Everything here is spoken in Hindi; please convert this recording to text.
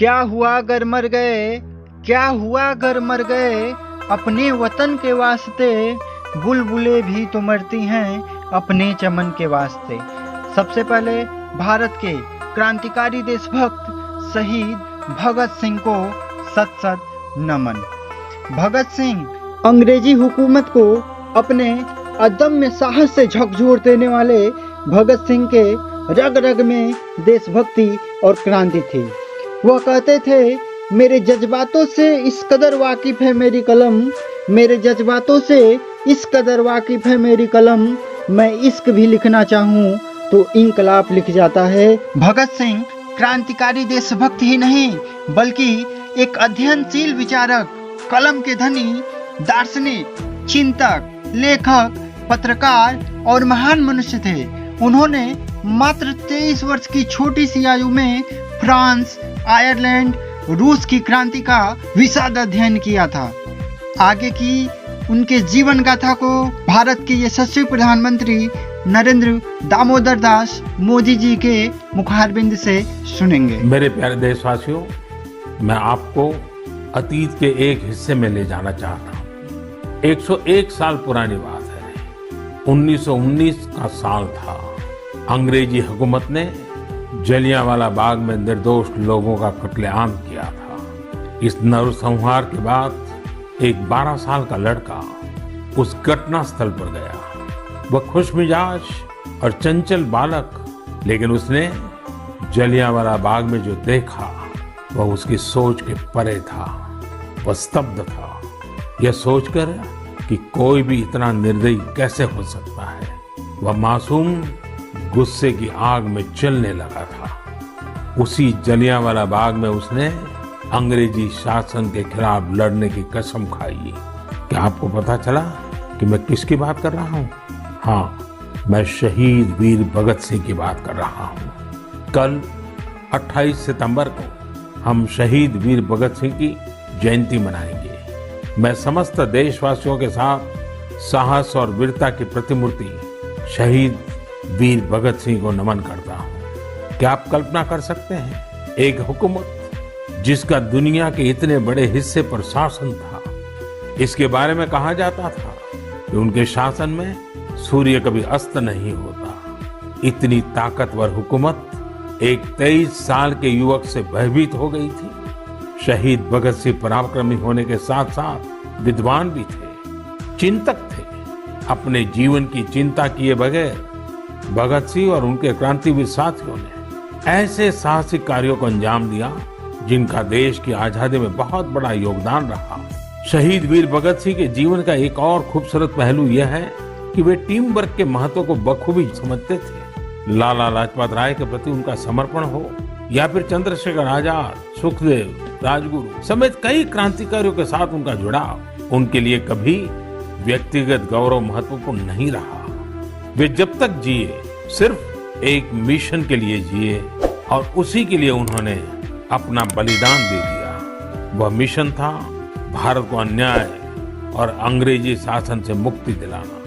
क्या हुआ अगर मर गए, क्या हुआ अगर मर गए अपने वतन के वास्ते। बुलबुलें भी तो मरती हैं अपने चमन के वास्ते। सबसे पहले भारत के क्रांतिकारी देशभक्त शहीद भगत सिंह को सत सत नमन। भगत सिंह अंग्रेजी हुकूमत को अपने अदम्य साहस से झकझोर देने वाले भगत सिंह के रग रग में देशभक्ति और क्रांति थी। वह कहते थे, मेरे जज्बातों से इस कदर वाकिफ है मेरी कलम, मेरे जज्बातों से इस कदर वाकिफ है मेरी कलम, मैं इश्क भी लिखना चाहूँ तो इनकलाब लिख जाता है। भगत सिंह क्रांतिकारी देशभक्त ही नहीं बल्कि एक अध्ययनशील विचारक, कलम के धनी, दार्शनिक, चिंतक, लेखक, पत्रकार और महान मनुष्य थे। उन्होंने मात्र 23 वर्ष की छोटी सी आयु में फ्रांस, आयरलैंड, रूस की क्रांति का विशद अध्ययन किया था। आगे की उनके जीवन गाथा को भारत के यशस्वी प्रधानमंत्री नरेंद्र दामोदर दास मोदी जी के मुखारबिंद से सुनेंगे। मेरे प्यारे देशवासियों, मैं आपको अतीत के एक हिस्से में ले जाना चाहता हूँ। 101 साल पुरानी बात है। 1919 का साल था। अंग्रेजी हुकूमत ने जलियांवाला बाग में निर्दोष लोगों का कत्लेआम किया था। इस नरसंहार के बाद एक 12 साल का लड़का उस घटना स्थल पर गया। वह खुशमिजाज और चंचल बालक, लेकिन उसने जलियांवाला बाग में जो देखा वह उसकी सोच के परे था। वह स्तब्ध था, यह सोचकर कि कोई भी इतना निर्दयी कैसे हो सकता है। वह मासूम गुस्से की आग में जलने लगा था। उसी जलियांवाला बाग में उसने अंग्रेजी शासन के खिलाफ लड़ने की कसम खाई। क्या आपको पता चला कि मैं किसकी बात कर रहा हूँ? हाँ, मैं शहीद वीर भगत सिंह की बात कर रहा हूँ। कल 28 सितंबर को हम शहीद वीर भगत सिंह की जयंती मनाएंगे। मैं समस्त देशवासियों के साथ साहस और वीरता की प्रतिमूर्ति शहीद वीर भगत सिंह को नमन करता हूँ। क्या आप कल्पना कर सकते हैं, एक हुकूमत जिसका दुनिया के इतने बड़े हिस्से पर शासन था, इसके बारे में कहा जाता था कि उनके शासन में सूर्य कभी अस्त नहीं होता। इतनी ताकतवर हुकूमत एक 23 साल के युवक से भयभीत हो गई थी। शहीद भगत सिंह पराक्रमी होने के साथ साथ विद्वान भी थे, चिंतक थे। अपने जीवन की चिंता किए बगैर भगत सिंह और उनके क्रांतिवीर साथियों ने ऐसे साहसिक कार्यों को अंजाम दिया जिनका देश की आजादी में बहुत बड़ा योगदान रहा। शहीद वीर भगत सिंह के जीवन का एक और खूबसूरत पहलू यह है कि वे टीम वर्क के महत्व को बखूबी समझते थे। लाला लाजपत राय के प्रति उनका समर्पण हो या फिर चंद्रशेखर आजाद, सुखदेव, राजगुरु समेत कई क्रांतिकारियों के साथ उनका जुड़ाव उनके लिए कभी व्यक्तिगत गौरव महत्वपूर्ण नहीं रहा। वे जब तक जिए सिर्फ एक मिशन के लिए जिए और उसी के लिए उन्होंने अपना बलिदान दे दिया। वह मिशन था भारत को अन्याय और अंग्रेजी शासन से मुक्ति दिलाना।